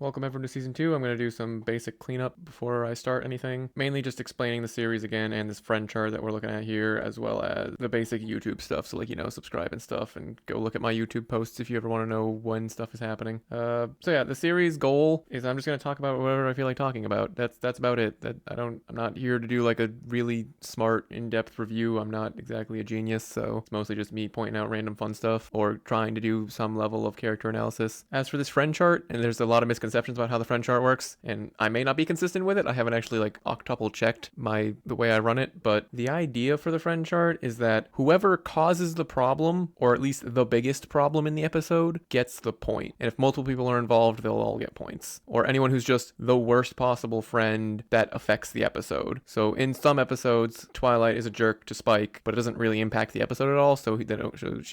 Welcome everyone to Season 2. I'm going to do some basic cleanup before I start anything. Mainly just explaining the series again and this friend chart that we're looking at here, as well as the basic YouTube stuff. So subscribe and stuff, and go look at my YouTube posts if you ever want to know when stuff is happening. The series goal is I'm just going to talk about whatever I feel like talking about. That's about it. I'm not here to do like a really smart, in-depth review. I'm not exactly a genius, so it's mostly just me pointing out random fun stuff or trying to do some level of character analysis. As for this friend chart, and there's a lot of misconceptions about how the friend chart works, and I may not be consistent with it. I haven't actually octuple checked the way I run it, but the idea for the friend chart is that whoever causes the problem, or at least the biggest problem in the episode, gets the point. And if multiple people are involved, they'll all get points. Or anyone who's just the worst possible friend that affects the episode. So in some episodes, Twilight is a jerk to Spike, but it doesn't really impact the episode at all, so she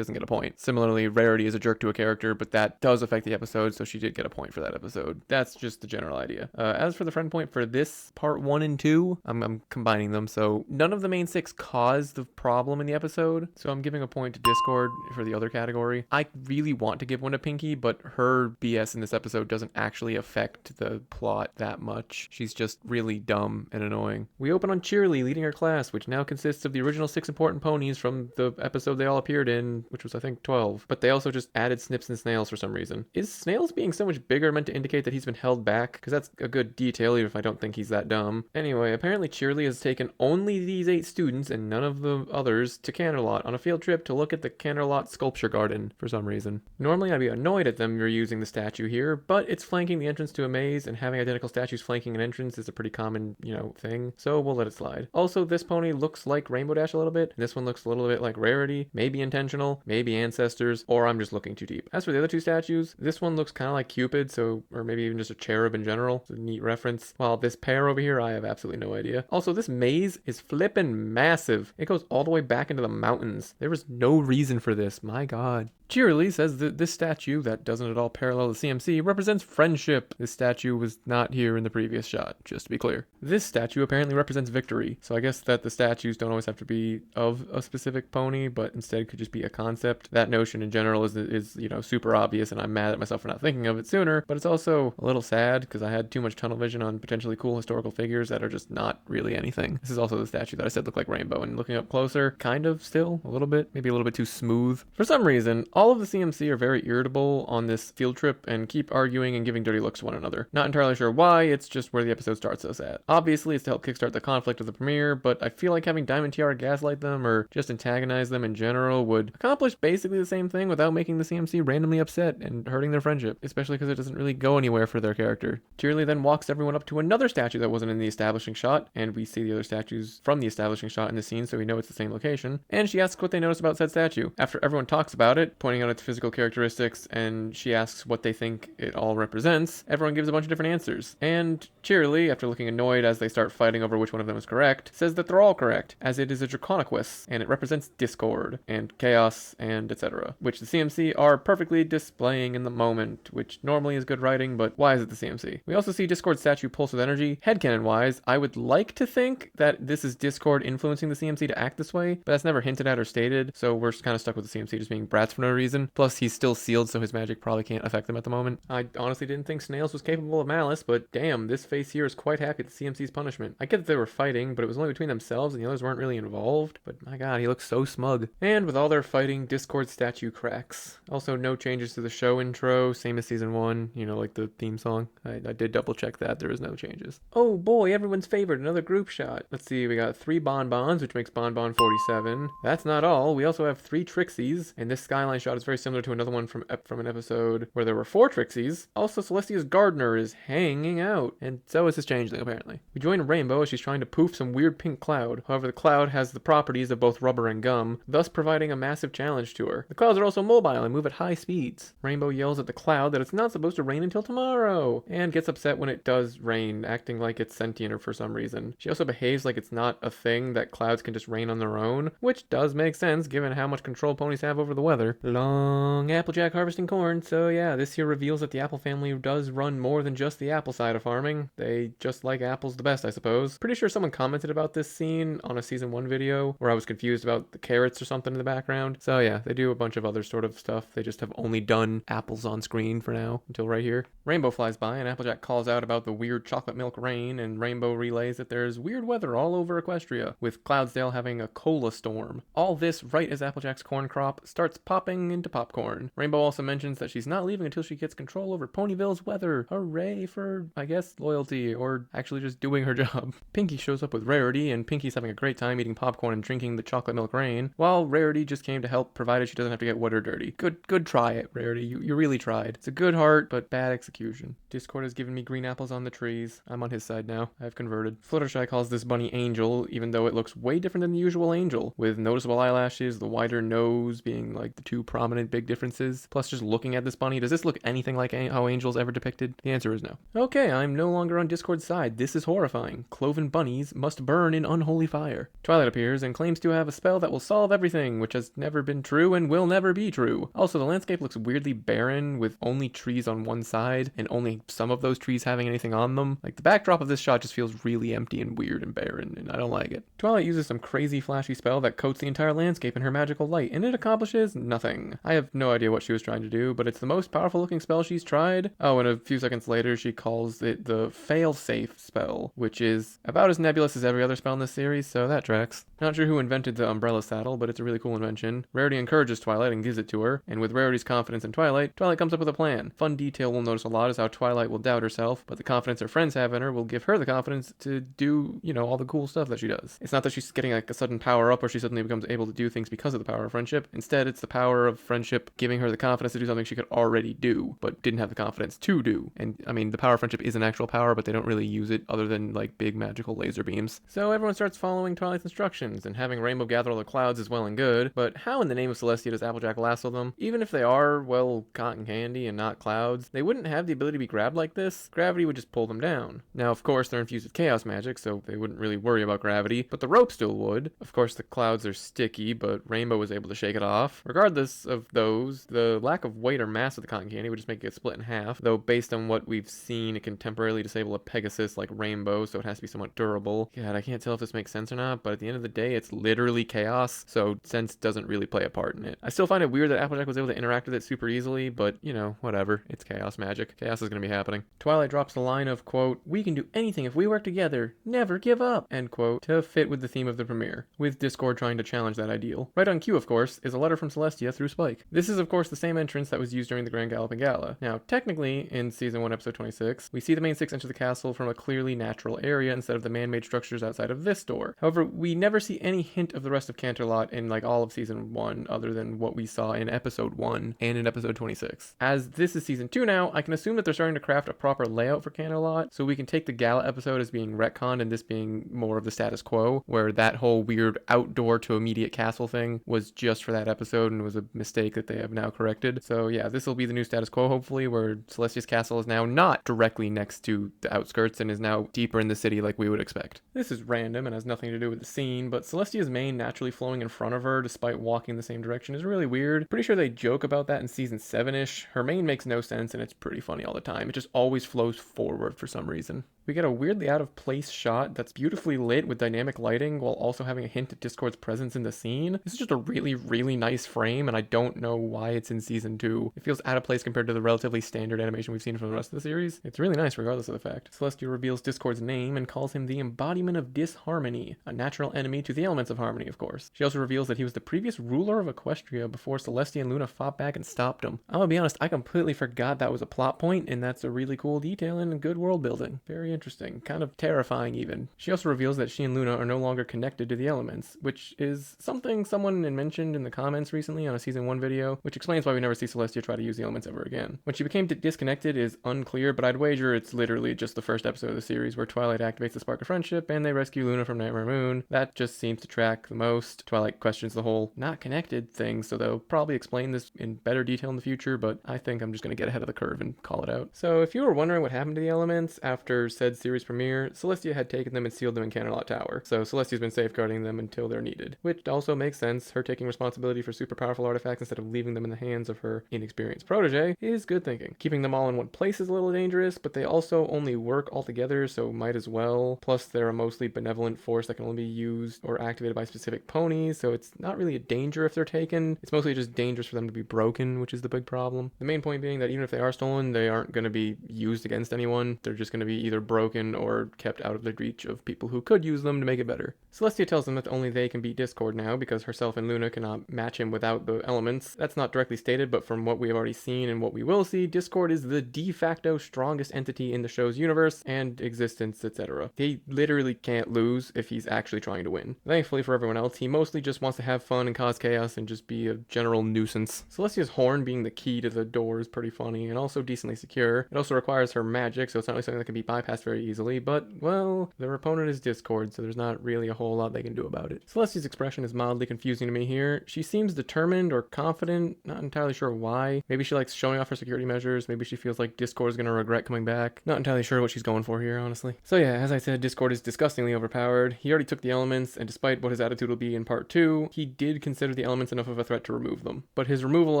doesn't get a point. Similarly, Rarity is a jerk to a character, but that does affect the episode, so she did get a point for that episode. That's just the general idea. As for the friend point for this part 1 and 2, I'm combining them, so none of the main 6 cause the problem in the episode, so I'm giving a point to Discord for the other category. I really want to give one to Pinky, but her BS in this episode doesn't actually affect the plot that much. She's just really dumb and annoying. We open on Cheerly leading her class, which now consists of the original 6 important ponies from the episode they all appeared in, which was I think 12, but they also just added Snips and Snails for some reason. Is Snails being so much bigger meant to indicate that he's been held back? Because that's a good detail, even if I don't think he's that dumb. Anyway, apparently Cheerly has taken only these 8 students and none of the others to Canterlot on a field trip to look at the Canterlot sculpture garden for some reason. Normally I'd be annoyed at them reusing the statue here, but it's flanking the entrance to a maze, and having identical statues flanking an entrance is a pretty common, thing, so we'll let it slide. Also, this pony looks like Rainbow Dash a little bit, and this one looks a little bit like Rarity, maybe intentional, maybe ancestors, or I'm just looking too deep. As for the other 2 statues, this one looks kind of like Cupid, or maybe even just a cherub in general. It's a neat reference. While this pair over here, I have absolutely no idea. Also, this maze is flippin' massive. It goes all the way back into the mountains. There was no reason for this. My God. Cheerily says that this statue, that doesn't at all parallel the CMC, represents friendship. This statue was not here in the previous shot, just to be clear. This statue apparently represents victory, so I guess that the statues don't always have to be of a specific pony, but instead could just be a concept. That notion in general is super obvious, and I'm mad at myself for not thinking of it sooner, but it's also a little sad because I had too much tunnel vision on potentially cool historical figures that are just not really anything. This is also the statue that I said looked like Rainbow, and looking up closer, kind of still, a little bit, maybe a little bit too smooth. For some reason, all of the CMC are very irritable on this field trip and keep arguing and giving dirty looks to one another. Not entirely sure why, it's just where the episode starts us at. Obviously, it's to help kickstart the conflict of the premiere, but I feel like having Diamond Tiara gaslight them or just antagonize them in general would accomplish basically the same thing without making the CMC randomly upset and hurting their friendship, especially because it doesn't really go anywhere for their character. Cheerly then walks everyone up to another statue that wasn't in the establishing shot, and we see the other statues from the establishing shot in the scene, so we know it's the same location, and she asks what they noticed about said statue. After everyone talks about it, pointing out its physical characteristics, and she asks what they think it all represents, everyone gives a bunch of different answers. And Cheerly, after looking annoyed as they start fighting over which one of them is correct, says that they're all correct, as it is a Draconiquus, and it represents discord, and chaos, and etc., which the CMC are perfectly displaying in the moment, which normally is good writing, but why is it the CMC? We also see Discord statue pulse with energy. Headcanon-wise, I would like to think that this is Discord influencing the CMC to act this way, but that's never hinted at or stated, so we're kind of stuck with the CMC just being brats for no reason. Plus, he's still sealed, so his magic probably can't affect them at the moment. I honestly didn't think Snails was capable of malice, but damn, this face here is quite happy at the CMC's punishment. I get that they were fighting, but it was only between themselves and the others weren't really involved, but my God, he looks so smug. And with all their fighting, Discord statue cracks. Also, no changes to the show intro, same as season 1, like the theme song. I did double check that, there is no changes. Oh boy, everyone's favorite, another group shot. Let's see, we got 3 Bonbons, which makes Bonbon 47. That's not all, we also have 3 Trixies, and this skyline shot is very similar to another one from an episode where there were 4 Trixies. Also, Celestia's gardener is hanging out, and so is his changeling, apparently. We join Rainbow as she's trying to poof some weird pink cloud. However, the cloud has the properties of both rubber and gum, thus providing a massive challenge to her. The clouds are also mobile and move at high speeds. Rainbow yells at the cloud that it's not supposed to rain until tomorrow, and gets upset when it does rain, acting like it's sentient for some reason. She also behaves like it's not a thing that clouds can just rain on their own, which does make sense given how much control ponies have over the weather. Ugh. along, Applejack harvesting corn. So yeah, this here reveals that the Apple family does run more than just the apple side of farming. They just like apples the best, I suppose. Pretty sure someone commented about this scene on a season 1 video where I was confused about the carrots or something in the background. So yeah, they do a bunch of other sort of stuff. They just have only done apples on screen for now, until right here. Rainbow flies by and Applejack calls out about the weird chocolate milk rain, and Rainbow relays that there's weird weather all over Equestria, with Cloudsdale having a cola storm. All this right as Applejack's corn crop starts popping into popcorn. Rainbow also mentions that she's not leaving until she gets control over Ponyville's weather. Hooray for, I guess, loyalty, or actually just doing her job. Pinky shows up with Rarity, and Pinky's having a great time eating popcorn and drinking the chocolate milk rain, while Rarity just came to help, provided she doesn't have to get wet or dirty. Good try it, Rarity. You really tried. It's a good heart, but bad execution. Discord has given me green apples on the trees. I'm on his side now. I've converted. Fluttershy calls this bunny Angel, even though it looks way different than the usual Angel, with noticeable eyelashes, the wider nose being like the two prominent big differences. Plus, just looking at this bunny, does this look anything like how Angel's ever depicted? The answer is no. Okay, I'm no longer on Discord's side. This is horrifying. Cloven bunnies must burn in unholy fire. Twilight appears and claims to have a spell that will solve everything, which has never been true and will never be true. Also, the landscape looks weirdly barren, with only trees on one side, and only some of those trees having anything on them. Like, the backdrop of this shot just feels really empty and weird and barren, and I don't like it. Twilight uses some crazy flashy spell that coats the entire landscape in her magical light, and it accomplishes nothing. I have no idea what she was trying to do, but it's the most powerful looking spell she's tried. Oh, and a few seconds later, she calls it the fail-safe spell, which is about as nebulous as every other spell in this series, so that tracks. Not sure who invented the umbrella saddle, but it's a really cool invention. Rarity encourages Twilight and gives it to her, and with Rarity's confidence in Twilight, Twilight comes up with a plan. Fun detail we'll notice a lot is how Twilight will doubt herself, but the confidence her friends have in her will give her the confidence to do, all the cool stuff that she does. It's not that she's getting like a sudden power up or she suddenly becomes able to do things because of the power of friendship. Instead, it's the power of friendship giving her the confidence to do something she could already do, but didn't have the confidence to do. And I mean, the power of friendship is an actual power, but they don't really use it other than like big magical laser beams. So everyone starts following Twilight's instructions, and having Rainbow gather all the clouds is well and good, but how in the name of Celestia does Applejack lasso them? Even if they are, well, cotton candy and not clouds, they wouldn't have the ability to be grabbed like this. Gravity would just pull them down. Now, of course, they're infused with chaos magic, so they wouldn't really worry about gravity, but the rope still would. Of course, the clouds are sticky, but Rainbow was able to shake it off. Regardless of those, the lack of weight or mass of the cotton candy would just make it get split in half, though based on what we've seen, it can temporarily disable a Pegasus like Rainbow, so it has to be somewhat durable. God, I can't tell if this makes sense or not, but at the end of the day, it's literally chaos, so sense doesn't really play a part in it. I still find it weird that Applejack was able to interact with it super easily, but, whatever. It's chaos magic. Chaos is going to be happening. Twilight drops the line of, quote, "We can do anything if we work together. Never give up," end quote, to fit with the theme of the premiere, with Discord trying to challenge that ideal. Right on cue, of course, is a letter from Celestia through Spike. This is, of course, the same entrance that was used during the Grand Galloping Gala. Now, technically, in Season 1, Episode 26, we see the main six enter the castle from a clearly natural area instead of the man-made structures outside of this door. However, we never see any hint of the rest of Canterlot in, all of Season 1, other than what we saw in Episode 1 and in Episode 26. As this is Season 2 now, I can assume that they're starting to craft a proper layout for Canterlot, so we can take the Gala episode as being retconned and this being more of the status quo, where that whole weird outdoor to immediate castle thing was just for that episode and was a mistake that they have now corrected. So yeah, this will be the new status quo, hopefully, where Celestia's castle is now not directly next to the outskirts and is now deeper in the city like we would expect. This is random and has nothing to do with the scene, but Celestia's mane naturally flowing in front of her despite walking the same direction is really weird. Pretty sure they joke about that in Season 7-ish. Her mane makes no sense and it's pretty funny all the time. It just always flows forward for some reason. We get a weirdly out of place shot that's beautifully lit with dynamic lighting while also having a hint of Discord's presence in the scene. This is just a really, really nice frame, and I don't know why it's in Season 2. It feels out of place compared to the relatively standard animation we've seen from the rest of the series. It's really nice regardless of the fact. Celestia reveals Discord's name and calls him the embodiment of disharmony, a natural enemy to the elements of harmony, of course. She also reveals that he was the previous ruler of Equestria before Celestia and Luna fought back and stopped him. I'm gonna be honest, I completely forgot that was a plot point, and that's a really cool detail and good world building. Very interesting, kind of terrifying even. She also reveals that she and Luna are no longer connected to the elements, which is something someone mentioned in the comments recently on a Season 1 video, which explains why we never see Celestia try to use the elements ever again. When she became disconnected is unclear, but I'd wager it's literally just the first episode of the series where Twilight activates the spark of friendship and they rescue Luna from Nightmare Moon. That just seems to track the most. Twilight questions the whole not connected thing, so they'll probably explain this in better detail in the future, but I think I'm just going to get ahead of the curve and call it out. So if you were wondering what happened to the elements after said series premiere, Celestia had taken them and sealed them in Canterlot Tower, so Celestia's been safeguarding them until they're needed, which also makes sense. Her taking responsibility for super powerful artifacts artifacts instead of leaving them in the hands of her inexperienced protege is good thinking. Keeping them all in one place is a little dangerous, but they also only work all together, so might as well. Plus, they're a mostly benevolent force that can only be used or activated by specific ponies, so it's not really a danger if they're taken. It's mostly just dangerous for them to be broken, which is the big problem. The main point being that even if they are stolen, they aren't going to be used against anyone. They're just going to be either broken or kept out of the reach of people who could use them to make it better. Celestia tells them that only they can beat Discord now because herself and Luna cannot match him without the elements. That's not directly stated, but from what we have already seen and what we will see, Discord is the de facto strongest entity in the show's universe and existence, etc. He literally can't lose if he's actually trying to win. Thankfully for everyone else, he mostly just wants to have fun and cause chaos and just be a general nuisance. Celestia's horn being the key to the door is pretty funny and also decently secure. It also requires her magic, so it's not really something that can be bypassed very easily, but, well, their opponent is Discord, so there's not really a whole lot they can do about it. Celestia's expression is mildly confusing to me here. She seems determined or confident, not entirely sure why. Maybe she likes showing off her security measures, maybe she feels like Discord is going to regret coming back. Not entirely sure what she's going for here, honestly. So yeah, as I said, Discord is disgustingly overpowered. He already took the elements, and despite what his attitude will be in part 2, he did consider the elements enough of a threat to remove them. But his removal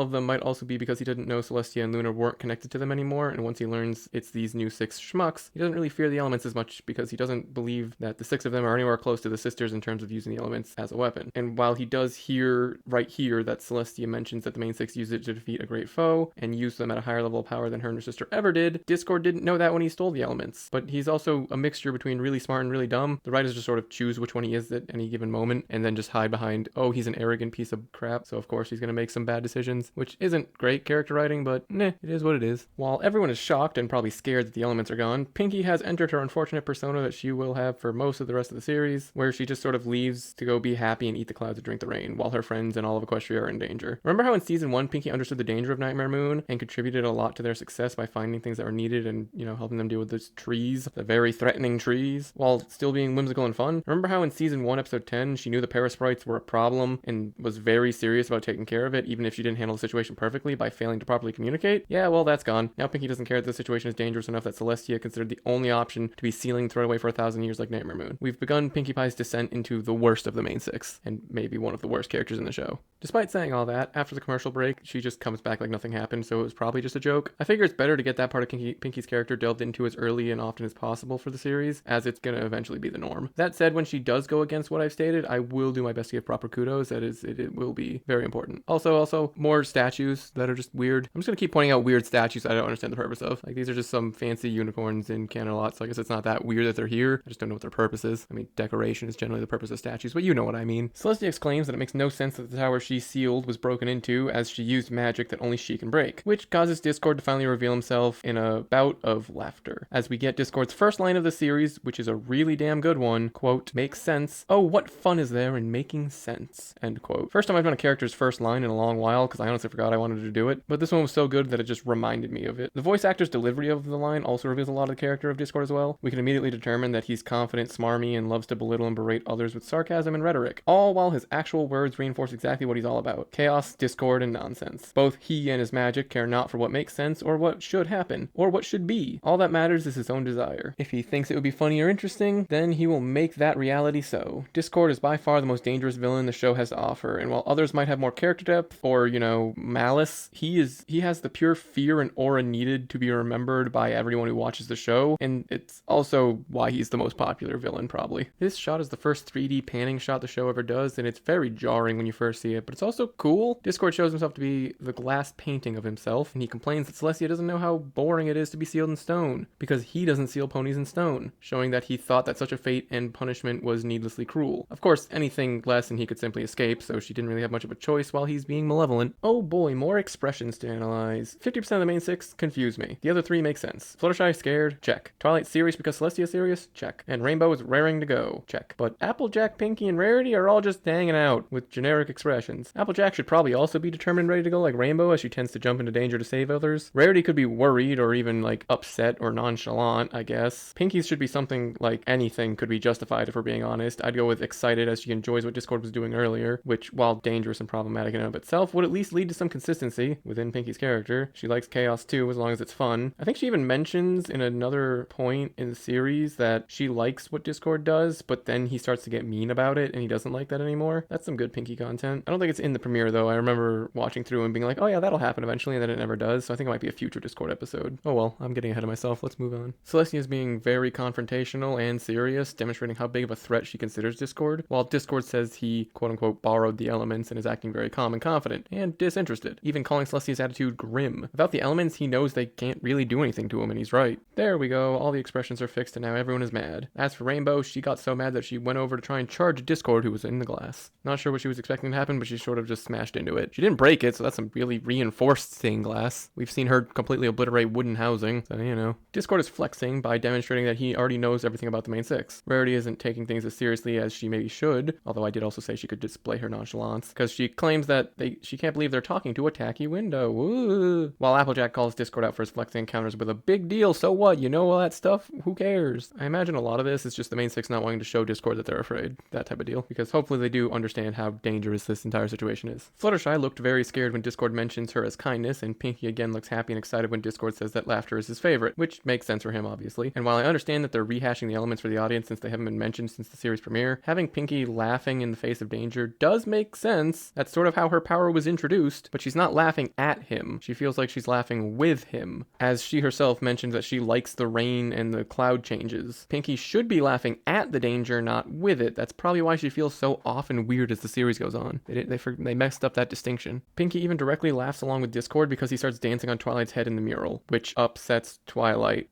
of them might also be because he didn't know Celestia and Luna weren't connected to them anymore, and once he learns it's these new 6 schmucks, he doesn't really fear the elements as much because he doesn't believe that the 6 of them are anywhere close to the sisters in terms of using the elements as a weapon. And while he does hear right here that Celestia mentions that the main 6 use it to defeat a great foe and use them at a higher level of power than her and her sister ever did, Discord didn't know that when he stole the elements. But he's also a mixture between really smart and really dumb. The writers just sort of choose which one he is at any given moment and then just hide behind, oh, he's an arrogant piece of crap, so of course he's going to make some bad decisions, which isn't great character writing, but it is what it is. While everyone is shocked and probably scared that the elements are gone, Pinkie has entered her unfortunate persona that she will have for most of the rest of the series, where she just sort of leaves to go be happy and eat the clouds and drink the rain, while her friends and all of Equestria are in danger. Remember how in season 1 Pinkie understood the danger of Nightmare Moon and contributed a lot to their success by finding things that were needed and, helping them deal with those trees, the very threatening trees, while still being whimsical and fun? Remember how in season 1 episode 10 she knew the parasprites were a problem and was very serious about taking care of it, even if she didn't handle the situation perfectly by failing to properly communicate? Yeah, well, that's gone. Now Pinkie doesn't care that the situation is dangerous enough that Celestia considered the only option to be sealing thrown away for 1,000 years like Nightmare Moon. We've begun Pinkie Pie's descent into the worst of the main 6, and maybe one of the worst characters in the show. Despite saying all that, after the commercial break, she just comes back like nothing happened, so it was probably just a joke. I figure it's better to get that part of Pinkie's character delved into as early and often as possible for the series, as it's gonna eventually be the norm. That said, when she does go against what I've stated, I will do my best to give proper kudos. That is, it will be very important. Also, more statues that are just weird. I'm just gonna keep pointing out weird statues I don't understand the purpose of. Like, these are just some fancy unicorns in Camelot, so I guess it's not that weird that they're here. I just don't know what their purpose is. I mean, decoration is generally the purpose of statues, but you know what I mean. Celestia exclaims that it makes no sense that the tower she sealed was broken into, as she used magic that only she can break, which causes Discord to finally reveal himself in a bout of laughter, as we get Discord's first line of the series, which is a really damn good one. Quote, "Makes sense. Oh, what fun is there in making sense?" End quote. First time I've done a character's first line in a long while, because I honestly forgot I wanted to do it, but this one was so good that it just reminded me of it. The voice actor's delivery of the line also reveals a lot of the character of Discord as well. We can immediately determine that he's confident, smarmy, and loves to belittle and berate others with sarcasm and rhetoric, all while his actual words reinforce exactly what he's all about: chaos, discord, and nonsense. Both he and his magic care not for what makes sense or what should happen or what should be. All that matters is his own desire. If he thinks it would be funny or interesting, then he will make that reality so. Discord is by far the most dangerous villain the show has to offer, and while others might have more character depth or, malice, he has the pure fear and aura needed to be remembered by everyone who watches the show, and it's also why he's the most popular villain, probably. This shot is the first 3D panning shot the show ever does, and it's very jarring when you first see it, but it's also cool. Discord shows himself to be the glass painting of himself, and he complains that Celestia doesn't know how boring it is to be sealed in stone, because he doesn't seal ponies in stone, showing that he thought that such a fate and punishment was needlessly cruel. Of course, anything less and he could simply escape, so she didn't really have much of a choice while he's being malevolent. Oh boy, more expressions to analyze. 50% of the main 6 confuse me. The other 3 make sense. Fluttershy scared? Check. Twilight serious because Celestia serious? Check. And Rainbow is raring to go? Check. But Applejack, Pinkie, and Rarity are all just hanging out with generic expressions. Applejack should probably also be determined and ready to go like Rainbow, as she tends to jump into danger to save others. Rarity could be worried or even upset or nonchalant, I guess. Pinkie's should be something like anything could be justified if we're being honest. I'd go with excited, as she enjoys what Discord was doing earlier, which, while dangerous and problematic in and of itself, would at least lead to some consistency within Pinkie's character. She likes chaos too, as long as it's fun. I think she even mentions in another point in the series that she likes what Discord does, but then he starts to get mean about it and he doesn't like that anymore. That's some good Pinkie content. I don't think it's in the premiere though. I remember watching through and being like, oh yeah, that'll happen eventually, and then it never does. So I think it might be a future Discord episode. Oh well, I'm getting ahead of myself. Let's move on. Celestia is being very confrontational and serious, demonstrating how big of a threat she considers Discord, while Discord says he, quote-unquote, borrowed the elements and is acting very calm and confident, and disinterested, even calling Celestia's attitude grim. Without the elements, he knows they can't really do anything to him, and he's right. There we go, all the expressions are fixed and now everyone is mad. As for Rainbow, she got so mad that she went over to try and charge Discord, who was in the glass. Not sure what she was expecting to happen, but she sort of just smashed into it. She didn't break it, so that's some really reinforced stained glass. We've seen her completely obliterate wooden housing, so you know. Discord is flexing by demonstrating that he already knows everything about the main six. Rarity isn't taking things as seriously as she maybe should, although I did also say she could display her nonchalance, because she claims that she can't believe they're talking to a tacky window. Woo. While Applejack calls Discord out for his flexing encounters with a big deal, so what? You know all that stuff? Who cares? I imagine a lot of this is just the main six not wanting to show Discord that they're afraid, that type of deal, because hopefully they do understand how dangerous this entire situation is. Fluttershy looked very scared when Discord mentions her as kindness, and Pinky again looks happy and excited when Discord says that laughter is his favorite, which makes sense for him, obviously. And while I understand that they're rehashing the elements for the audience since they haven't been mentioned since the series premiere, having Pinky laughing in the face of danger does make sense. That's sort of how her power was introduced, but she's not laughing at him. She feels like she's laughing with him, as she herself mentions that she likes the rain and the cloud changes. Pinky should be laughing at the danger, not with it. That's probably why she feels so off and weird as the series goes on. They messed up that distinction. Pinky even directly laughs along with Discord because he starts dancing on Twilight's head in the mural, which upsets Twilight.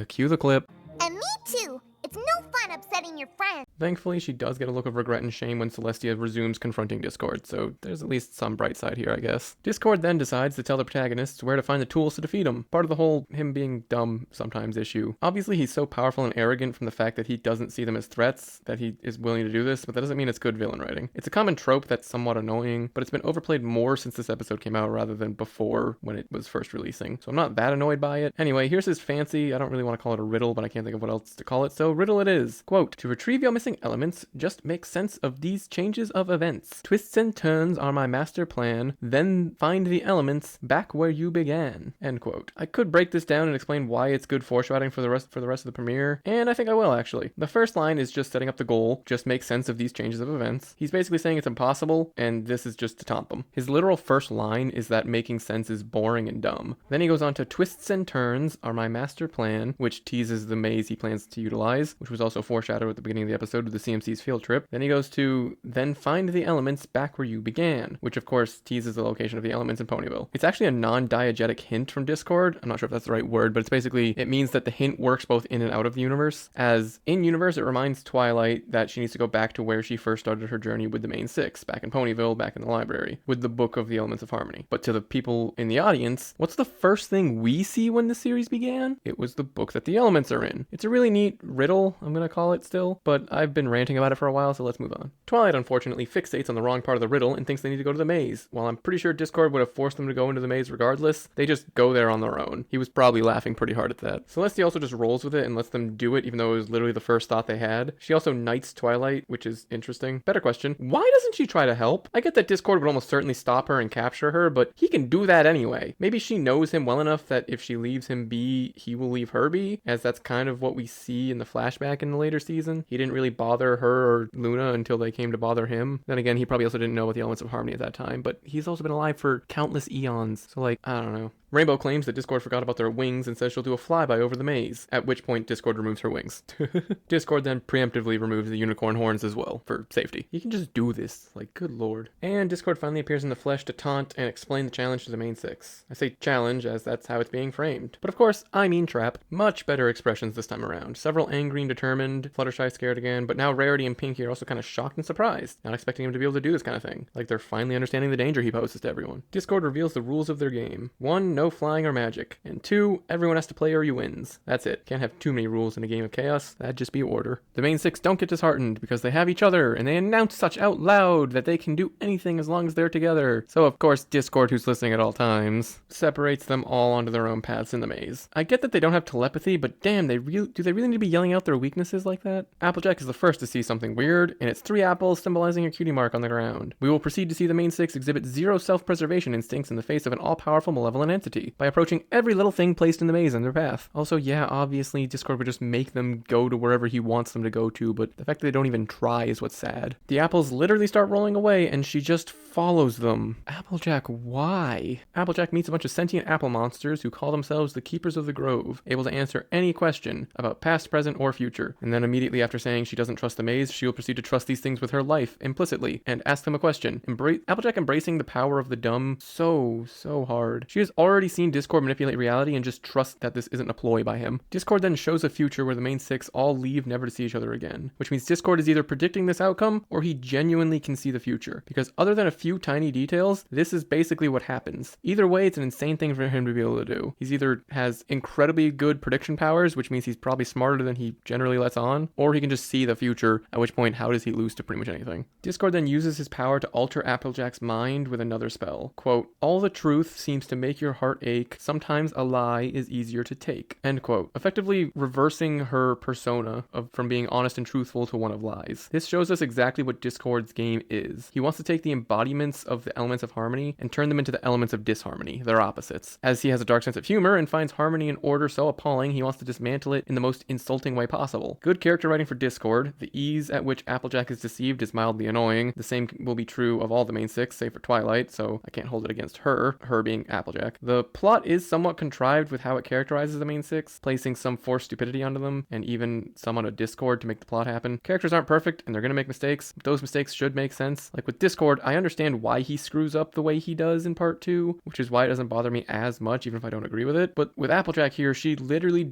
Cue the clip. And me too. It's no fun upsetting your friends. Thankfully, she does get a look of regret and shame when Celestia resumes confronting Discord, so there's at least some bright side here, I guess. Discord then decides to tell the protagonists where to find the tools to defeat him, part of the whole him being dumb sometimes issue. Obviously, he's so powerful and arrogant from the fact that he doesn't see them as threats that he is willing to do this, but that doesn't mean it's good villain writing. It's a common trope that's somewhat annoying, but it's been overplayed more since this episode came out rather than before when it was first releasing, so I'm not that annoyed by it. Anyway, here's his fancy, I don't really want to call it a riddle, but I can't think of what else to call it, so riddle it is. Quote, to retrieve your missing elements, just make sense of these changes of events. Twists and turns are my master plan, then find the elements back where you began. End quote. I could break this down and explain why it's good foreshadowing for the rest of the premiere, and I think I will actually. The first line is just setting up the goal, just make sense of these changes of events. He's basically saying it's impossible, and this is just to taunt them. His literal first line is that making sense is boring and dumb. Then he goes on to twists and turns are my master plan, which teases the maze he plans to utilize, which was also foreshadowed at the beginning of the episode with the CMC's field trip. Then he goes to, then find the elements back where you began, which of course teases the location of the elements in Ponyville. It's actually a non-diegetic hint from Discord. I'm not sure if that's the right word, but it's basically, it means that the hint works both in and out of the universe. As in universe, it reminds Twilight that she needs to go back to where she first started her journey with the main six, back in Ponyville, back in the library, with the book of the Elements of Harmony. But to the people in the audience, what's the first thing we see when the series began? It was the book that the elements are in. It's a really neat riddle, I'm gonna call it still, but I've been ranting about it for a while, so let's move on. Twilight unfortunately fixates on the wrong part of the riddle and thinks they need to go to the maze. While I'm pretty sure Discord would have forced them to go into the maze regardless, they just go there on their own. He was probably laughing pretty hard at that. Celestia also just rolls with it and lets them do it even though it was literally the first thought they had. She also knights Twilight, which is interesting. Better question, why doesn't she try to help? I get that Discord would almost certainly stop her and capture her, but he can do that anyway. Maybe she knows him well enough that if she leaves him be, he will leave her be, as that's kind of what we see in the flashback in the later season. He didn't really bother her or Luna until they came to bother him. Then again, he probably also didn't know about the Elements of Harmony at that time, but he's also been alive for countless eons, so like, I don't know. Rainbow claims that Discord forgot about their wings and says she'll do a flyby over the maze, at which point Discord removes her wings. Discord then preemptively removes the unicorn horns as well, for safety. You can just do this, like, good lord. And Discord finally appears in the flesh to taunt and explain the challenge to the main six. I say challenge as that's how it's being framed. But of course, I mean trap. Much better expressions this time around. Several angry and determined, Fluttershy scared again, but now Rarity and Pinky are also kind of shocked and surprised, not expecting him to be able to do this kind of thing. Like they're finally understanding the danger he poses to everyone. Discord reveals the rules of their game. 1, no flying or magic. And 2, everyone has to play or you wins. That's it. Can't have too many rules in a game of chaos. That'd just be order. The main six don't get disheartened because they have each other and they announce such out loud that they can do anything as long as they're together. So of course Discord, who's listening at all times, separates them all onto their own paths in the maze. I get that they don't have telepathy, but damn, do they really need to be yelling out their weaknesses like that? Applejack is the first to see something weird, and it's 3 apples symbolizing a cutie mark on the ground. We will proceed to see the main six exhibit zero self-preservation instincts in the face of an all-powerful malevolent entity. certainty by approaching every little thing placed in the maze in their path. Also, yeah, obviously Discord would just make them go to wherever he wants them to go to, but the fact that they don't even try is what's sad. The apples literally start rolling away and she just follows them. Applejack, why? Applejack meets a bunch of sentient apple monsters who call themselves the Keepers of the Grove, able to answer any question about past, present, or future. And then immediately after saying she doesn't trust the maze, she will proceed to trust these things with her life, implicitly, and ask them a question. Applejack embracing the power of the dumb so hard. She has already seen Discord manipulate reality and just trusts that this isn't a ploy by him. Discord then shows a future where the main six all leave never to see each other again, which means Discord is either predicting this outcome or he genuinely can see the future. Because other than a few tiny details, this is basically what happens. Either way, it's an insane thing for him to be able to do. He's either has incredibly good prediction powers, which means he's probably smarter than he generally lets on, or he can just see the future, at which point, how does he lose to pretty much anything? Discord then uses his power to alter Applejack's mind with another spell. Quote, all the truth seems to make your heart ache. Sometimes a lie is easier to take. End quote. Effectively reversing her persona from being honest and truthful to one of lies. This shows us exactly what Discord's game is. He wants to take the embodiments of the elements of harmony and turn them into the elements of disharmony, their opposites. As he has a dark sense of humor and finds harmony and order so appalling, he wants to dismantle it in the most insulting way possible. Good character writing for Discord. The ease at which Applejack is deceived is mildly annoying. The same will be true of all the main six, save for Twilight, so I can't hold it against her being Applejack. The plot is somewhat contrived with how it characterizes the main six, placing some forced stupidity onto them, and even some on a Discord to make the plot happen. Characters aren't perfect, and they're gonna make mistakes. Those mistakes should make sense. Like with Discord, I understand why he screws up the way he does in part 2, which is why it doesn't bother me as much, even if I don't agree with it. But with Applejack here, she literally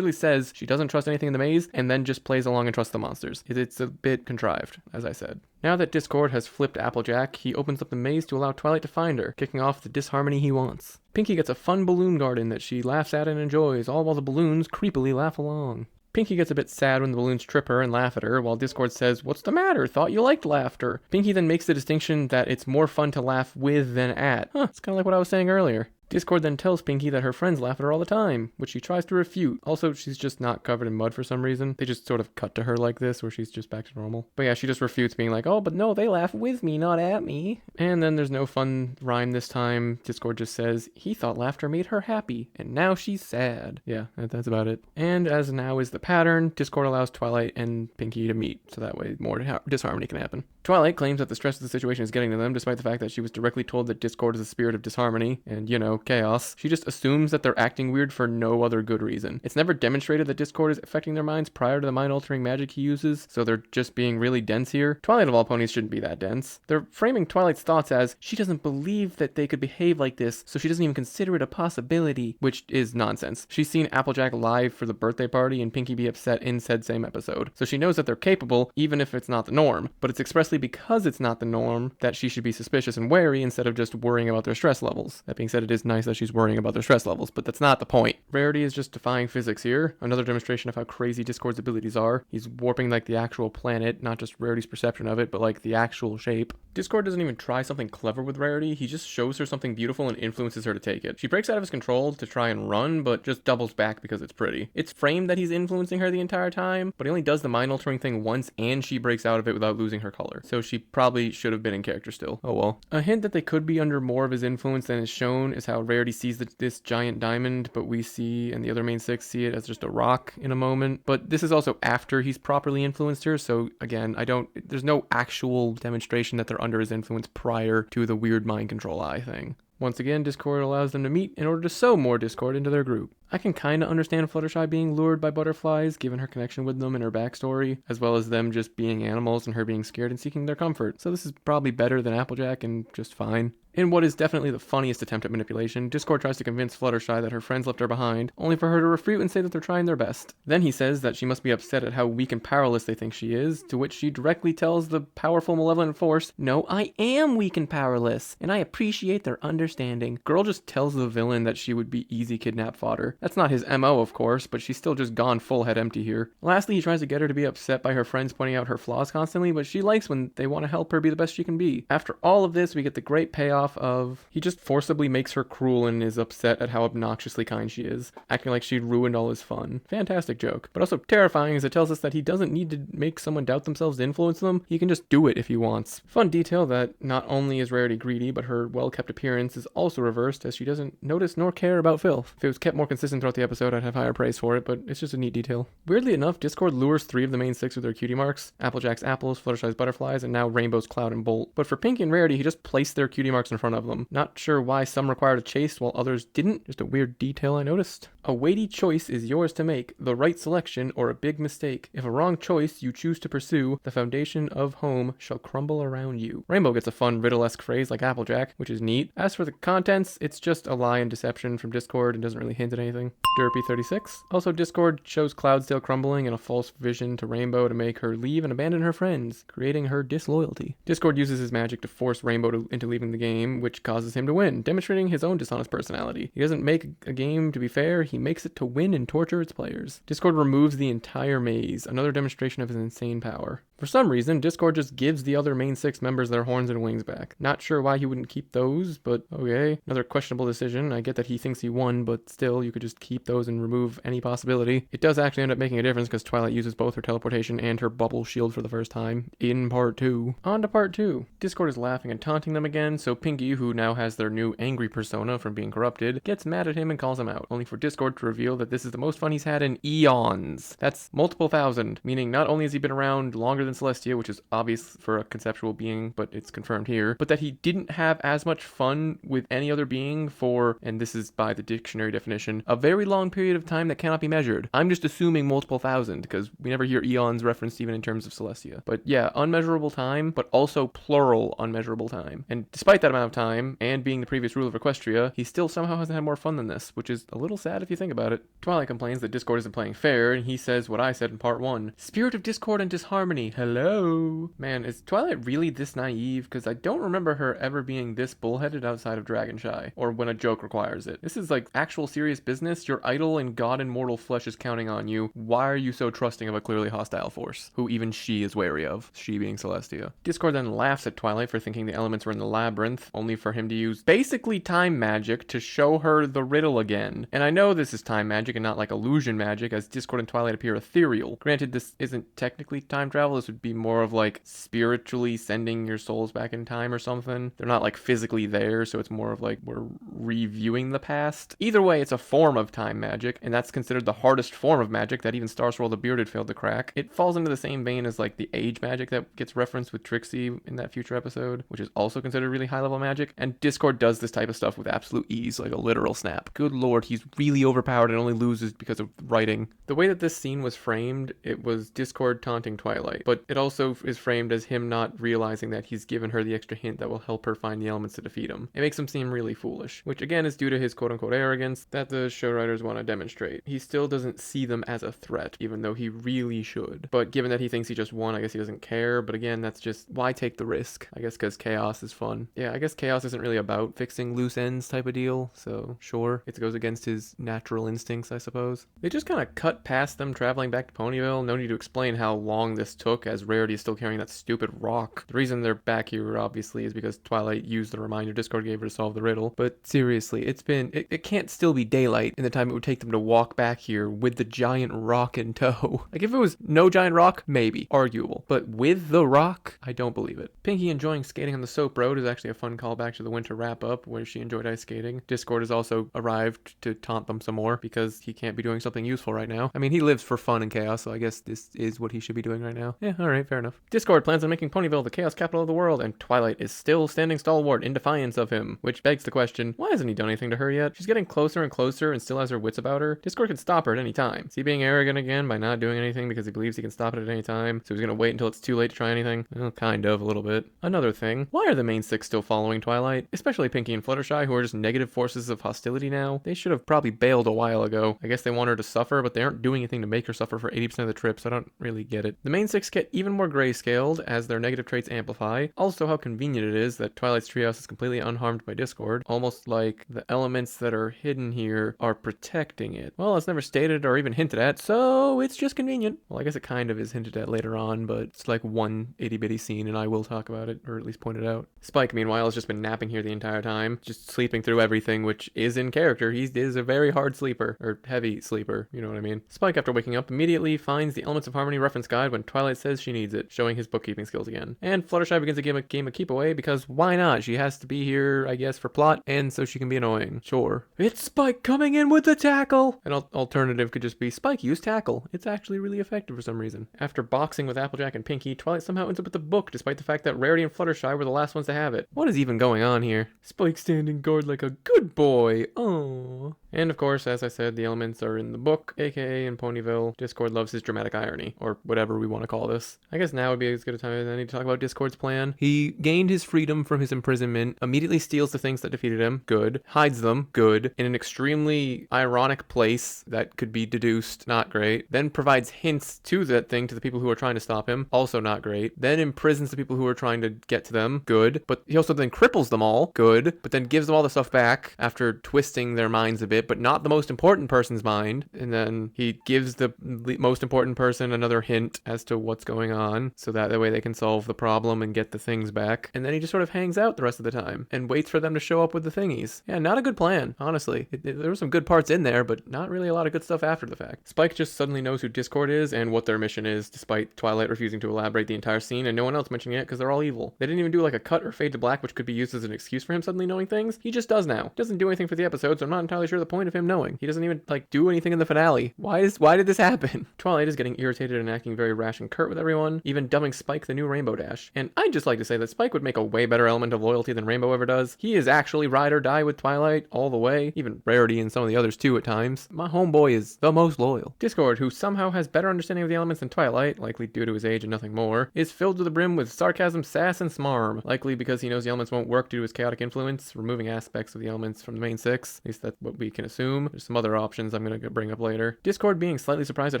says she doesn't trust anything in the maze, and then just plays along and trusts the monsters. It's a bit contrived, as I said. Now that Discord has flipped Applejack, he opens up the maze to allow Twilight to find her, kicking off the disharmony he wants. Pinkie gets a fun balloon garden that she laughs at and enjoys, all while the balloons creepily laugh along. Pinkie gets a bit sad when the balloons trip her and laugh at her, while Discord says, what's the matter? Thought you liked laughter. Pinkie then makes the distinction that it's more fun to laugh with than at. It's kind of like what I was saying earlier. Discord then tells Pinkie that her friends laugh at her all the time, which she tries to refute. Also, she's just not covered in mud for some reason. They just sort of cut to her like this, where she's just back to normal. But yeah, she just refutes, being like, oh, but no, they laugh with me, not at me. And then there's no fun rhyme this time. Discord just says, he thought laughter made her happy, and now she's sad. Yeah, that's about it. And as now is the pattern, Discord allows Twilight and Pinkie to meet, so that way more disharmony can happen. Twilight claims that the stress of the situation is getting to them, despite the fact that she was directly told that Discord is a spirit of disharmony, and, chaos. She just assumes that they're acting weird for no other good reason. It's never demonstrated that Discord is affecting their minds prior to the mind-altering magic he uses, so they're just being really dense here. Twilight of all ponies shouldn't be that dense. They're framing Twilight's thoughts as, she doesn't believe that they could behave like this, so she doesn't even consider it a possibility, which is nonsense. She's seen Applejack live for the birthday party and Pinkie be upset in said same episode, so she knows that they're capable, even if it's not the norm. But it's expressly because it's not the norm that she should be suspicious and wary instead of just worrying about their stress levels. That being said, it is nice that she's worrying about their stress levels, but that's not the point. Rarity is just defying physics here. Another demonstration of how crazy Discord's abilities are. He's warping like the actual planet, not just Rarity's perception of it, but like the actual shape. Discord doesn't even try something clever with Rarity. He just shows her something beautiful and influences her to take it. She breaks out of his control to try and run, but just doubles back because it's pretty. It's framed that he's influencing her the entire time, but he only does the mind-altering thing once, and she breaks out of it without losing her color. So she probably should have been in character still. Oh well. A hint that they could be under more of his influence than is shown is how Rarity sees this giant diamond, but we see, and the other main six see it as just a rock in a moment. But this is also after he's properly influenced her, so again, there's no actual demonstration that they're under his influence prior to the weird mind control eye thing. Once again, Discord allows them to meet in order to sow more Discord into their group. I can kinda understand Fluttershy being lured by butterflies, given her connection with them and her backstory, as well as them just being animals and her being scared and seeking their comfort. So this is probably better than Applejack and just fine. In what is definitely the funniest attempt at manipulation, Discord tries to convince Fluttershy that her friends left her behind, only for her to refute and say that they're trying their best. Then he says that she must be upset at how weak and powerless they think she is, to which she directly tells the powerful malevolent force, no, I am weak and powerless, and I appreciate their understanding. Girl just tells the villain that she would be easy kidnap fodder. That's not his MO, of course, but she's still just gone full head empty here. Lastly, he tries to get her to be upset by her friends pointing out her flaws constantly, but she likes when they want to help her be the best she can be. After all of this, we get the great payoff of he just forcibly makes her cruel and is upset at how obnoxiously kind she is, acting like she'd ruined all his fun. Fantastic joke. But also terrifying as it tells us that he doesn't need to make someone doubt themselves to influence them. He can just do it if he wants. Fun detail that not only is Rarity greedy, but her well-kept appearance is also reversed as she doesn't notice nor care about filth. If it was kept more consistent throughout the episode, I'd have higher praise for it, but it's just a neat detail. Weirdly enough, Discord lures 3 of the main 6 with their cutie marks: Applejack's apples, Fluttershy's butterflies, and now Rainbow's cloud and bolt. But for Pinkie and Rarity, he just placed their cutie marks in front of them. Not sure why some required a chase while others didn't. Just a weird detail I noticed. A weighty choice is yours to make, the right selection or a big mistake. If a wrong choice you choose to pursue, the foundation of home shall crumble around you. Rainbow gets a fun riddle-esque phrase like Applejack, which is neat. As for the contents, it's just a lie and deception from Discord and doesn't really hint at anything. Derpy 36. Also, Discord shows Cloudsdale crumbling in a false vision to Rainbow to make her leave and abandon her friends, creating her disloyalty. Discord uses his magic to force Rainbow into leaving the game, which causes him to win, demonstrating his own dishonest personality. He doesn't make a game to be fair, he makes it to win and torture its players. Discord removes the entire maze, another demonstration of his insane power. For some reason, Discord just gives the other main 6 members their horns and wings back. Not sure why he wouldn't keep those, but okay. Another questionable decision. I get that he thinks he won, but still, you could just keep those and remove any possibility. It does actually end up making a difference because Twilight uses both her teleportation and her bubble shield for the first time in part 2. On to part 2. Discord is laughing and taunting them again, so Pinkie, who now has their new angry persona from being corrupted, gets mad at him and calls him out, only for Discord to reveal that this is the most fun he's had in eons. That's multiple thousand, meaning not only has he been around longer than Celestia, which is obvious for a conceptual being, but it's confirmed here, but that he didn't have as much fun with any other being for, and this is by the dictionary definition, a very long period of time that cannot be measured. I'm just assuming multiple thousand, because we never hear eons referenced even in terms of Celestia. But yeah, unmeasurable time, but also plural unmeasurable time. And despite that amount of time, and being the previous ruler of Equestria, he still somehow hasn't had more fun than this, which is a little sad if you think about it. Twilight complains that Discord isn't playing fair, and he says what I said in part 1. Spirit of discord and disharmony, hello? Man, is Twilight really this naive? Because I don't remember her ever being this bullheaded outside of Dragonshy, or when a joke requires it. This is like actual serious business. Your idol and god in mortal flesh is counting on you. Why are you so trusting of a clearly hostile force, who even she is wary of, she being Celestia? Discord then laughs at Twilight for thinking the elements were in the labyrinth, only for him to use basically time magic to show her the riddle again. And I know this is time magic and not like illusion magic, as Discord and Twilight appear ethereal. Granted, this isn't technically time travel, this would be more of like spiritually sending your souls back in time or something. They're not like physically there, so it's more of like we're reviewing the past. Either way, it's a form of time magic, and that's considered the hardest form of magic that even Star Swirl the Bearded failed to crack. It falls into the same vein as like the age magic that gets referenced with Trixie in that future episode, which is also considered really high level magic, and Discord does this type of stuff with absolute ease, like a literal snap. Good lord, he's really overpowered and only loses because of writing. The way that this scene was framed, it was Discord taunting Twilight, but it also is framed as him not realizing that he's given her the extra hint that will help her find the elements to defeat him. It makes him seem really foolish, which again is due to his quote-unquote arrogance that the show writers want to demonstrate. He still doesn't see them as a threat, even though he really should. But given that he thinks he just won, I guess he doesn't care, but again, that's just, why take the risk? I guess because chaos is fun. Yeah, I guess chaos isn't really about fixing loose ends type of deal, so sure, it goes against his natural instincts, I suppose. They just kind of cut past them traveling back to Ponyville. No need to explain how long this took, as Rarity is still carrying that stupid rock. The reason they're back here, obviously, is because Twilight used the reminder Discord gave her to solve the riddle. But seriously, it can't still be daylight in the time it would take them to walk back here with the giant rock in tow. Like, if it was no giant rock, maybe, arguable. But with the rock, I don't believe it. Pinkie enjoying skating on the soap road is actually a fun callback to the winter wrap-up, where she enjoyed ice skating. Discord has also arrived to taunt them some more, because he can't be doing something useful right now. I mean, he lives for fun and chaos, so I guess this is what he should be doing right now. Yeah, alright, fair enough. Discord plans on making Ponyville the chaos capital of the world, and Twilight is still standing stalwart in defiance of him, which begs the question, why hasn't he done anything to her yet? She's getting closer and closer and still has her wits about her. Discord can stop her at any time. Is he being arrogant again by not doing anything because he believes he can stop it at any time, so he's gonna wait until it's too late to try anything? Well, kind of, a little bit. Another thing, why are the main 6 still following Twilight? Especially Pinkie and Fluttershy, who are just negative forces of hostility now. They should have probably bailed a while ago. I guess they want her to suffer, but they aren't doing anything to make her suffer for 80% of the trip, so I don't really get it. The main 6 get even more grayscaled as their negative traits amplify. Also, how convenient it is that Twilight's treehouse is completely unharmed by Discord. Almost like the elements that are hidden here are are protecting it. Well, it's never stated or even hinted at, so it's just convenient. Well, I guess it kind of is hinted at later on, but it's like one itty-bitty scene, and I will talk about it, or at least point it out. Spike, meanwhile, has just been napping here the entire time, just sleeping through everything, which is in character. He is a very hard sleeper, or heavy sleeper, you know what I mean. Spike, after waking up, immediately finds the Elements of Harmony reference guide when Twilight says she needs it, showing his bookkeeping skills again. And Fluttershy begins a game of keep away, because why not? She has to be here, I guess, for plot, and so she can be annoying. Sure. It's Spike coming in with the tackle! An alternative could just be Spike, use tackle. It's actually really effective for some reason. After boxing with Applejack and Pinkie, Twilight somehow ends up with the book, despite the fact that Rarity and Fluttershy were the last ones to have it. What is even going on here? Spike standing guard like a good boy. Oh. And of course, as I said, the elements are in the book, aka in Ponyville. Discord loves his dramatic irony, or whatever we want to call this. I guess now would be as good a time as any to talk about Discord's plan. He gained his freedom from his imprisonment, immediately steals the things that defeated him, good, hides them, good, in an extremely ironic place that could be deduced, not great, then provides hints to that thing to the people who are trying to stop him, also not great, then imprisons the people who are trying to get to them, good, but he also then cripples them all, good, but then gives them all the stuff back after twisting their minds a bit, but not the most important person's mind, and then he gives the most important person another hint as to what's going on, so that way they can solve the problem and get the things back, and then he just sort of hangs out the rest of the time, and waits for them to show up with the thingies. Yeah, not a good plan, honestly. There were some good parts in there, but not really a lot of good stuff after the fact. Spike just suddenly knows who Discord is and what their mission is, despite Twilight refusing to elaborate the entire scene, and no one else mentioning it because they're all evil. They didn't even do like a cut or fade to black, which could be used as an excuse for him suddenly knowing things. He just does now. Doesn't do anything for the episode, so I'm not entirely sure the point of him knowing. He doesn't even like do anything in the finale. Why did this happen? Twilight is getting irritated and acting very rash and curt with everyone, even dubbing Spike the new Rainbow Dash. And I'd just like to say that Spike would make a way better element of loyalty than Rainbow ever does. He is actually ride or die with Twilight all the way, even Rarity and some of the others too at times. My homeboy is the most loyal. Discord, who somehow has better understanding of the elements than Twilight, likely due to his age and nothing more, is filled to the brim with sarcasm, sass, and smarm, likely because he knows the elements won't work due to his chaotic influence, removing aspects of the elements from the main six. At least that's what we can assume. There's some other options I'm going to bring up later. Discord being slightly surprised at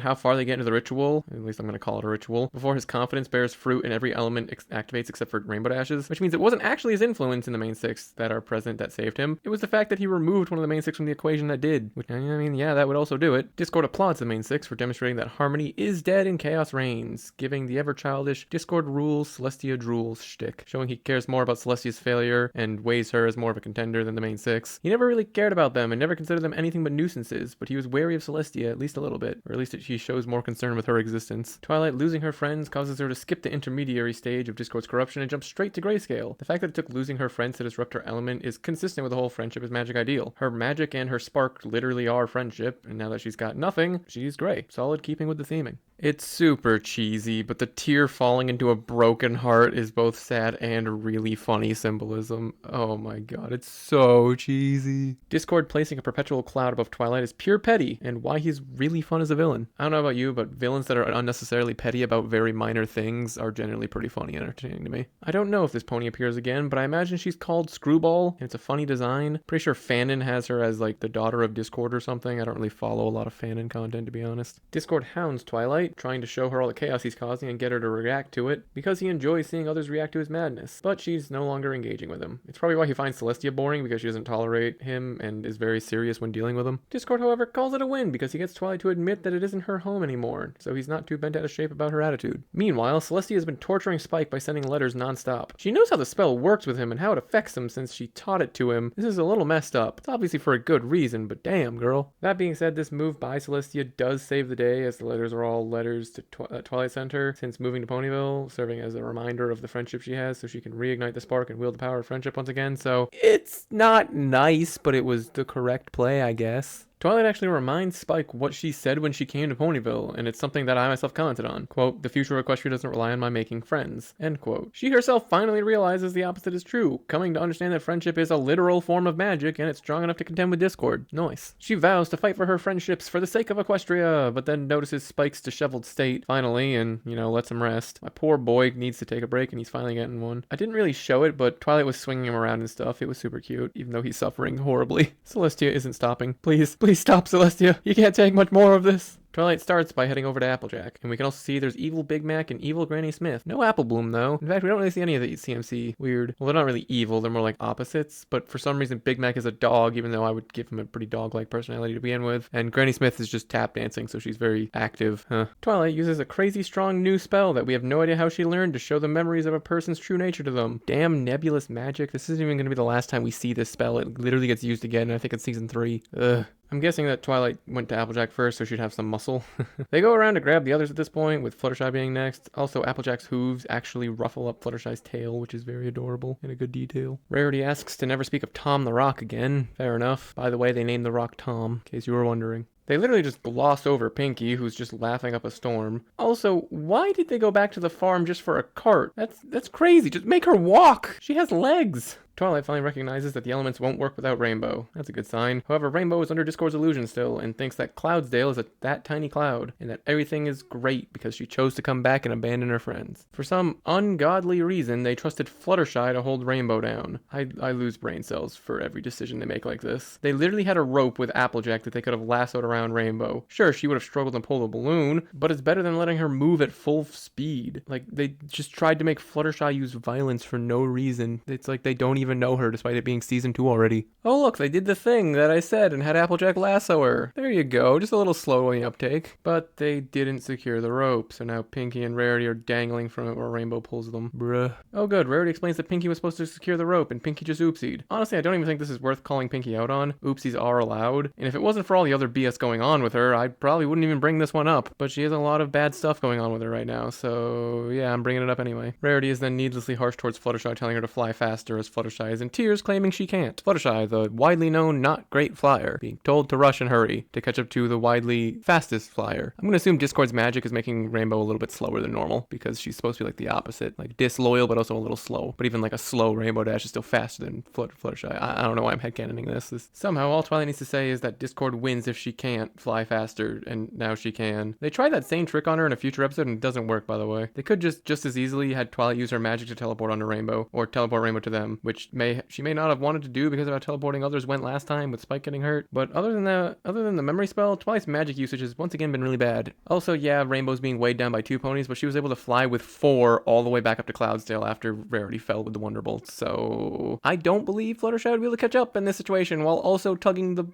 how far they get into the ritual, at least I'm going to call it a ritual, before his confidence bears fruit and every element activates except for Rainbow Dashes, which means it wasn't actually his influence in the main six that are present that saved him. It was the fact that he removed one of the main six from the equation that did. Which, I mean, yeah, that would also do it. Discord applauds the main six for demonstrating that harmony is dead and chaos reigns, giving the ever-childish Discord rules Celestia drools shtick, showing he cares more about Celestia's failure and weighs her as more of a contender than the main six. He never really cared about them and never considered them anything but nuisances, but he was wary of Celestia at least a little bit, or at least he shows more concern with her existence. Twilight losing her friends causes her to skip the intermediary stage of Discord's corruption and jump straight to grayscale. The fact that it took losing her friends to disrupt her element is consistent with the whole friendship is magic ideal. Her magic and her spark literally are friendship, and now that she's got nothing, she's gray. Solid keeping with the theming. It's super cheesy, but the tear falling into a broken heart is both sad and really funny symbolism. Oh my god, it's so cheesy. Discord placing a perpetual cloud above Twilight is pure petty, and why he's really fun as a villain. I don't know about you, but villains that are unnecessarily petty about very minor things are generally pretty funny and entertaining to me. I don't know if this pony appears again, but I imagine she's called Screwball, and it's a funny design. Pretty sure Fanon has her as like the daughter of Discord or something. I don't really follow a lot of Fanon content, to be honest. Discord hounds Twilight, trying to show her all the chaos he's causing and get her to react to it, because he enjoys seeing others react to his madness. But she's no longer engaging with him. It's probably why he finds Celestia boring, because she doesn't tolerate him and is very serious when dealing with him. Discord, however, calls it a win because he gets Twilight to admit that it isn't her home anymore, so he's not too bent out of shape about her attitude. Meanwhile, Celestia has been torturing Spike by sending letters non-stop. She knows how the spell works with him and how it affects him since she taught it to him. This is a little messed up. It's obviously for a good reason, but damn, girl. That being said, this move by Celestia does save the day, as the letters are all letters to Twilight Center since moving to Ponyville, serving as a reminder of the friendship she has so she can reignite the spark and wield the power of friendship once again. So it's not nice, but it was the correct play, I guess. Twilight actually reminds Spike what she said when she came to Ponyville, and it's something that I myself commented on. Quote, "The future of Equestria doesn't rely on my making friends." End quote. She herself finally realizes the opposite is true, coming to understand that friendship is a literal form of magic, and it's strong enough to contend with Discord. Nice. She vows to fight for her friendships for the sake of Equestria, but then notices Spike's disheveled state, finally, and, lets him rest. My poor boy needs to take a break, and he's finally getting one. I didn't really show it, but Twilight was swinging him around and stuff. It was super cute, even though he's suffering horribly. Celestia isn't stopping. Please stop, Celestia. You can't take much more of this. Twilight starts by heading over to Applejack, and we can also see there's evil Big Mac and evil Granny Smith. No Apple Bloom though. In fact, we don't really see any of the CMC. Weird. Well, they're not really evil, they're more like opposites, but for some reason Big Mac is a dog, even though I would give him a pretty dog-like personality to begin with, and Granny Smith is just tap dancing, so she's very active. Twilight uses a crazy strong new spell that we have no idea how she learned to show the memories of a person's true nature to them. Damn nebulous magic. This isn't even going to be the last time we see this spell. It literally gets used again, I think it's season 3. Ugh. I'm guessing that Twilight went to Applejack first, so she'd have some muscle. They go around to grab the others at this point, with Fluttershy being next. Also, Applejack's hooves actually ruffle up Fluttershy's tail, which is very adorable and a good detail. Rarity asks to never speak of Tom the Rock again. Fair enough. By the way, they named the rock Tom, in case you were wondering. They literally just gloss over Pinky, who's just laughing up a storm. Also, why did they go back to the farm just for a cart? That's crazy. Just make her walk. She has legs. Twilight finally recognizes that the elements won't work without Rainbow. That's a good sign. However, Rainbow is under Discord's illusion still, and thinks that Cloudsdale is that tiny cloud, and that everything is great because she chose to come back and abandon her friends. For some ungodly reason, they trusted Fluttershy to hold Rainbow down. I lose brain cells for every decision they make like this. They literally had a rope with Applejack that they could have lassoed around Rainbow. Sure, she would have struggled to pull the balloon, but it's better than letting her move at full speed. Like, they just tried to make Fluttershy use violence for no reason. It's like they don't even know her despite it being season 2 already. Oh look, they did the thing that I said and had Applejack lasso her. There you go, just a little slow in the uptake. But they didn't secure the rope, so now Pinky and Rarity are dangling from it where Rainbow pulls them. Bruh. Oh good, Rarity explains that Pinky was supposed to secure the rope and Pinky just oopsied. Honestly, I don't even think this is worth calling Pinky out on. Oopsies are allowed, and if it wasn't for all the other BS going on with her, I probably wouldn't even bring this one up. But she has a lot of bad stuff going on with her right now, so yeah, I'm bringing it up anyway. Rarity is then needlessly harsh towards Fluttershy, telling her to fly faster as Fluttershy is in tears, claiming she can't. Fluttershy, the widely known not great flyer, being told to rush and hurry to catch up to the widely fastest flyer. I'm gonna assume Discord's magic is making Rainbow a little bit slower than normal, because she's supposed to be like the opposite, like disloyal but also a little slow. But even like a slow Rainbow Dash is still faster than Fluttershy. I don't know why I'm headcanoning this. Somehow all Twilight needs to say is that Discord wins if she can't fly faster, and now she can. They tried that same trick on her in a future episode and it doesn't work, by the way. They could just as easily had Twilight use her magic to teleport onto Rainbow, or teleport Rainbow to them, which she may not have wanted to do because of how teleporting others went last time with Spike getting hurt. But other than the memory spell, Twilight's magic usage has once again been really bad. Also, yeah, Rainbow's being weighed down by 2 ponies, but she was able to fly with 4 all the way back up to Cloudsdale after Rarity fell with the Wonderbolts. So I don't believe Fluttershy would be able to catch up in this situation while also tugging the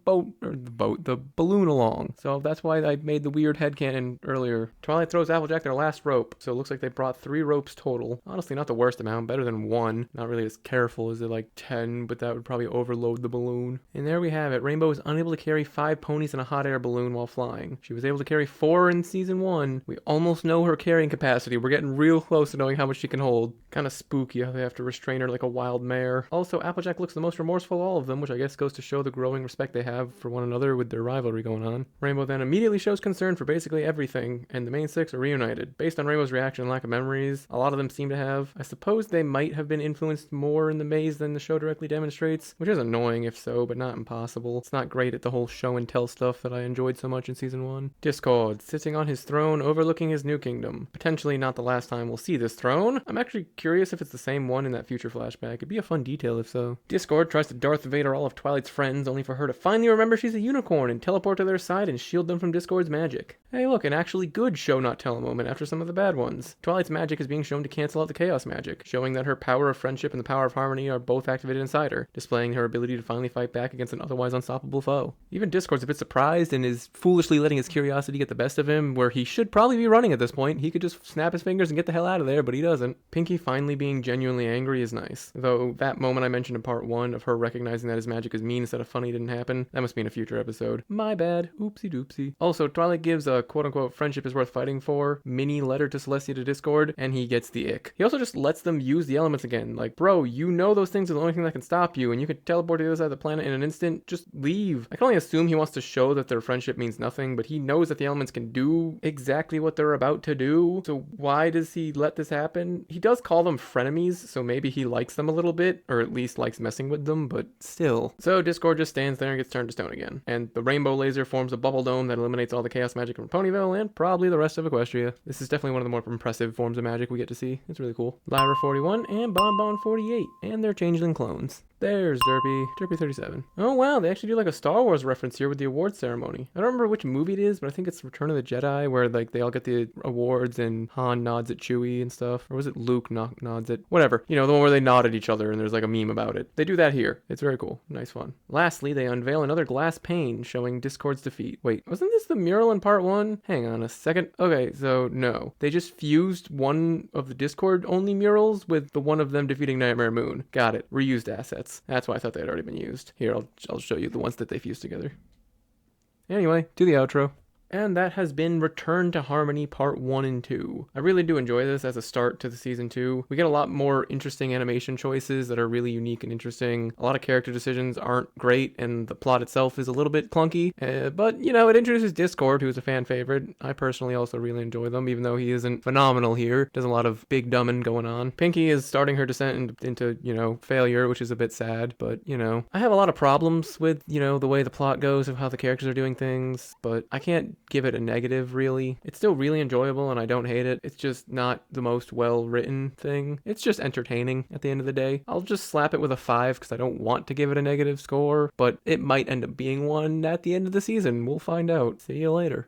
balloon along. So that's why I made the weird headcanon earlier. Twilight throws Applejack their last rope, so it looks like they brought 3 ropes total. Honestly, not the worst amount, better than 1. Not really as careful as like 10, but that would probably overload the balloon. And there we have it. Rainbow is unable to carry 5 ponies in a hot air balloon while flying. She was able to carry 4 in season 1. We almost know her carrying capacity. We're getting real close to knowing how much she can hold. Kind of spooky how they have to restrain her like a wild mare. Also, Applejack looks the most remorseful of all of them, which I guess goes to show the growing respect they have for one another with their rivalry going on. Rainbow then immediately shows concern for basically everything, and the main 6 are reunited. Based on Rainbow's reaction and lack of memories, a lot of them seem to have. I suppose they might have been influenced more in the maze than the show directly demonstrates, which is annoying if so, but not impossible. It's not great at the whole show and tell stuff that I enjoyed so much in season 1. Discord, sitting on his throne overlooking his new kingdom. Potentially not the last time we'll see this throne. I'm actually curious if it's the same one in that future flashback. It'd be a fun detail if so. Discord tries to Darth Vader all of Twilight's friends, only for her to finally remember she's a unicorn and teleport to their side and shield them from Discord's magic. Hey look, an actually good show not tell moment after some of the bad ones. Twilight's magic is being shown to cancel out the chaos magic, showing that her power of friendship and the power of harmony are both activated inside her, displaying her ability to finally fight back against an otherwise unstoppable foe. Even Discord's a bit surprised and is foolishly letting his curiosity get the best of him, where he should probably be running at this point. He could just snap his fingers and get the hell out of there, but he doesn't. Pinky finally being genuinely angry is nice, though that moment I mentioned in part 1 of her recognizing that his magic is mean instead of funny didn't happen. That must be in a future episode. My bad. Oopsie doopsie. Also, Twilight gives a quote-unquote friendship is worth fighting for mini letter to Celestia to Discord, and he gets the ick. He also just lets them use the elements again. Like, bro, you know those things are the only thing that can stop you, and you can teleport to the other side of the planet in an instant. Just leave. I can only assume he wants to show that their friendship means nothing, but he knows that the elements can do exactly what they're about to do. So why does he let this happen? He does call them frenemies, so maybe he likes them a little bit, or at least likes messing with them, but still. So Discord just stands there and gets turned to stone again. And the rainbow laser forms a bubble dome that eliminates all the chaos magic from Ponyville and probably the rest of Equestria. This is definitely one of the more impressive forms of magic we get to see. It's really cool. Lyra 41 and Bonbon 48. And they're changeling clones. There's Derpy. Derpy 37. Oh wow, they actually do like a Star Wars reference here with the award ceremony. I don't remember which movie it is, but I think it's Return of the Jedi, where like they all get the awards and Han nods at Chewie and stuff. Or was it Luke nods at whatever? You know, the one where they nod at each other and there's like a meme about it. They do that here. It's very cool. Nice fun. Lastly, they unveil another glass pane showing Discord's defeat. Wait, wasn't this the mural in part 1? Hang on a second. Okay, so no. They just fused one of the Discord only murals with the one of them defeating Nightmare Moon. Got it. Reused assets. That's why I thought they had already been used. Here, I'll show you the ones that they fused together. Anyway, to the outro. And that has been Return to Harmony Part 1 and 2. I really do enjoy this as a start to the Season 2. We get a lot more interesting animation choices that are really unique and interesting. A lot of character decisions aren't great, and the plot itself is a little bit clunky. But, you know, it introduces Discord, who's a fan favorite. I personally also really enjoy them, even though he isn't phenomenal here. Does a lot of big dumbing going on. Pinky is starting her descent into, you know, failure, which is a bit sad. But, you know, I have a lot of problems with, you know, the way the plot goes of how the characters are doing things. But I can't give it a negative, really. It's still really enjoyable and I don't hate it. It's just not the most well-written thing. It's just entertaining at the end of the day. I'll just slap it with a 5 because I don't want to give it a negative score, but it might end up being one at the end of the season. We'll find out. See you later.